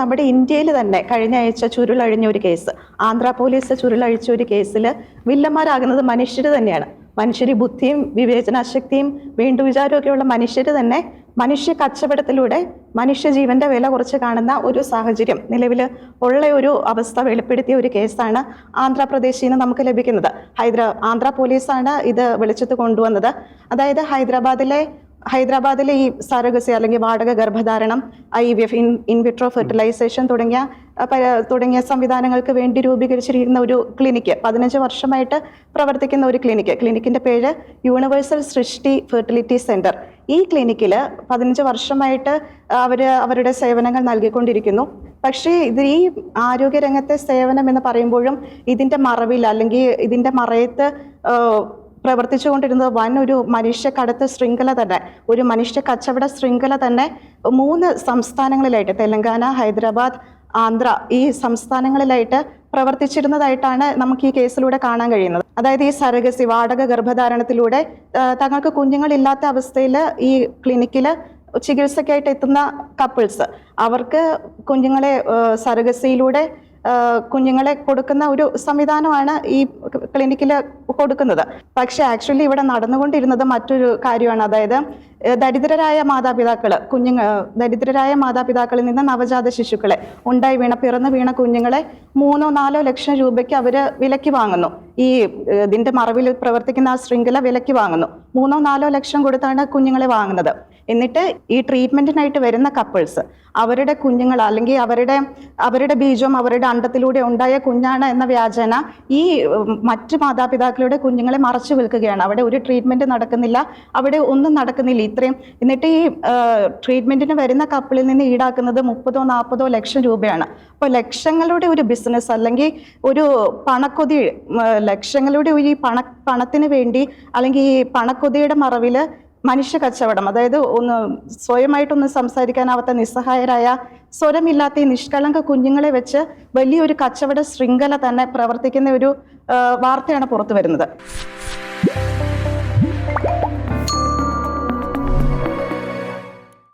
നമ്മുടെ ഇന്ത്യയിൽ തന്നെ കഴിഞ്ഞ ആഴ്ച ചുരുളഴിഞ്ഞ ഒരു കേസ്, ആന്ധ്ര പോലീസ് ചുരുളഴിച്ച ഒരു കേസിൽ വില്ലന്മാരാകുന്നത് മനുഷ്യർ തന്നെയാണ്. മനുഷ്യർ ബുദ്ധിയും വിവേചനാശക്തിയും വീണ്ടും വിചാരമൊക്കെയുള്ള മനുഷ്യർ തന്നെ മനുഷ്യ കച്ചവടത്തിലൂടെ മനുഷ്യജീവന്റെ വില കുറച്ച് കാണുന്ന ഒരു സാഹചര്യം നിലവിൽ ഉള്ള ഒരു അവസ്ഥ വെളിപ്പെടുത്തിയ ഒരു കേസാണ് ആന്ധ്രാപ്രദേശിൽ നിന്ന് നമുക്ക് ലഭിക്കുന്നത്. ആന്ധ്ര പോലീസാണ് ഇത് വെളിച്ചത്ത് കൊണ്ടുവന്നത്. അതായത് ഹൈദരാബാദിലെ ഈ സറഗസി അല്ലെങ്കിൽ വാടക ഗർഭധാരണം, IVF, ഇൻവിട്രോ ഫെർട്ടിലൈസേഷൻ തുടങ്ങിയ സംവിധാനങ്ങൾക്ക് വേണ്ടി രൂപീകരിച്ചിരിക്കുന്ന ഒരു ക്ലിനിക്ക്, 15 വർഷമായിട്ട് പ്രവർത്തിക്കുന്ന ഒരു ക്ലിനിക്കിന്റെ പേര് യൂണിവേഴ്സൽ സൃഷ്ടി ഫെർട്ടിലിറ്റി സെന്റർ. ഈ ക്ലിനിക്കിൽ 15 വർഷമായിട്ട് അവരുടെ സേവനങ്ങൾ നൽകിക്കൊണ്ടിരിക്കുന്നു. പക്ഷേ ഈ ആരോഗ്യരംഗത്തെ സേവനം എന്ന് പറയുമ്പോഴും ഇതിന്റെ മറവിൽ അല്ലെങ്കിൽ ഇതിന്റെ മറയത്ത് പ്രവർത്തിച്ചുകൊണ്ടിരുന്നത് വൻ ഒരു മനുഷ്യക്കടത്ത് ശൃംഖല തന്നെ, ഒരു മനുഷ്യ കച്ചവട ശൃംഖല തന്നെ 3 സംസ്ഥാനങ്ങളിലായിട്ട്, തെലങ്കാന, ഹൈദരാബാദ്, ആന്ധ്ര, ഈ സംസ്ഥാനങ്ങളിലായിട്ട് പ്രവർത്തിച്ചിരുന്നതായിട്ടാണ് നമുക്ക് ഈ കേസിലൂടെ കാണാൻ കഴിയുന്നത്. അതായത് ഈ സറഗസി വാടക ഗർഭധാരണത്തിലൂടെ തങ്ങൾക്ക് കുഞ്ഞുങ്ങളില്ലാത്ത അവസ്ഥയിൽ ഈ ക്ലിനിക്കിൽ ചികിത്സയ്ക്കായിട്ട് എത്തുന്ന കപ്പിൾസ്, അവർക്ക് കുഞ്ഞുങ്ങളെ സറഗസിയിലൂടെ കുഞ്ഞുങ്ങളെ കൊടുക്കുന്ന ഒരു സംവിധാനമാണ് ഈ ക്ലിനിക്കിൽ കൊടുക്കുന്നത്. പക്ഷെ ആക്ച്വലി ഇവിടെ നടന്നുകൊണ്ടിരുന്നത് മറ്റൊരു കാര്യമാണ്. അതായത് ദരിദ്രരായ മാതാപിതാക്കളിൽ നിന്ന് നവജാത ശിശുക്കളെ, പിറന്നു വീണ കുഞ്ഞുങ്ങളെ 3-4 ലക്ഷം രൂപയ്ക്ക് അവര് വിലയ്ക്ക് വാങ്ങുന്നു. ഈ ഇതിന്റെ മറവിൽ പ്രവർത്തിക്കുന്ന ആ ശൃംഖല വിലയ്ക്ക് വാങ്ങുന്നു. 3-4 ലക്ഷം കൊടുത്താണ് കുഞ്ഞുങ്ങളെ വാങ്ങുന്നത്. എന്നിട്ട് ഈ ട്രീറ്റ്മെന്റിനായിട്ട് വരുന്ന കപ്പിൾസ് അവരുടെ കുഞ്ഞുങ്ങൾ അല്ലെങ്കിൽ അവരുടെ ബീജം അവരുടെ അണ്ടത്തിലൂടെ ഉണ്ടായ കുഞ്ഞാണ് എന്ന വ്യാജേന ഈ മറ്റു മാതാപിതാക്കളുടെ കുഞ്ഞുങ്ങളെ മറച്ചു വിൽക്കുകയാണ്. അവിടെ ഒരു ട്രീറ്റ്മെന്റ് നടക്കുന്നില്ല, അവിടെ ഒന്നും നടക്കുന്നില്ല. എന്നിട്ട് ഈ ട്രീറ്റ്മെന്റിന് വരുന്ന കപ്പിളിൽ നിന്ന് ഈടാക്കുന്നത് 30-40 ലക്ഷം രൂപയാണ്. അപ്പോൾ ലക്ഷങ്ങളുടെ ഒരു ബിസിനസ് അല്ലെങ്കിൽ ഒരു പണക്കൊതി, ലക്ഷങ്ങളുടെ ഈ പണത്തിന് വേണ്ടി അല്ലെങ്കിൽ ഈ പണക്കൊതിയുടെ മറവില് മനുഷ്യ കച്ചവടം, അതായത് സ്വയമായിട്ടൊന്നും സംസാരിക്കാനാവാത്ത നിസ്സഹായരായ സ്വരമില്ലാത്ത ഈ നിഷ്കളങ്ക കുഞ്ഞുങ്ങളെ വെച്ച് വലിയൊരു കച്ചവട ശൃംഖല തന്നെ പ്രവർത്തിക്കുന്ന ഒരു വാർത്തയാണ് പുറത്തു വരുന്നത്.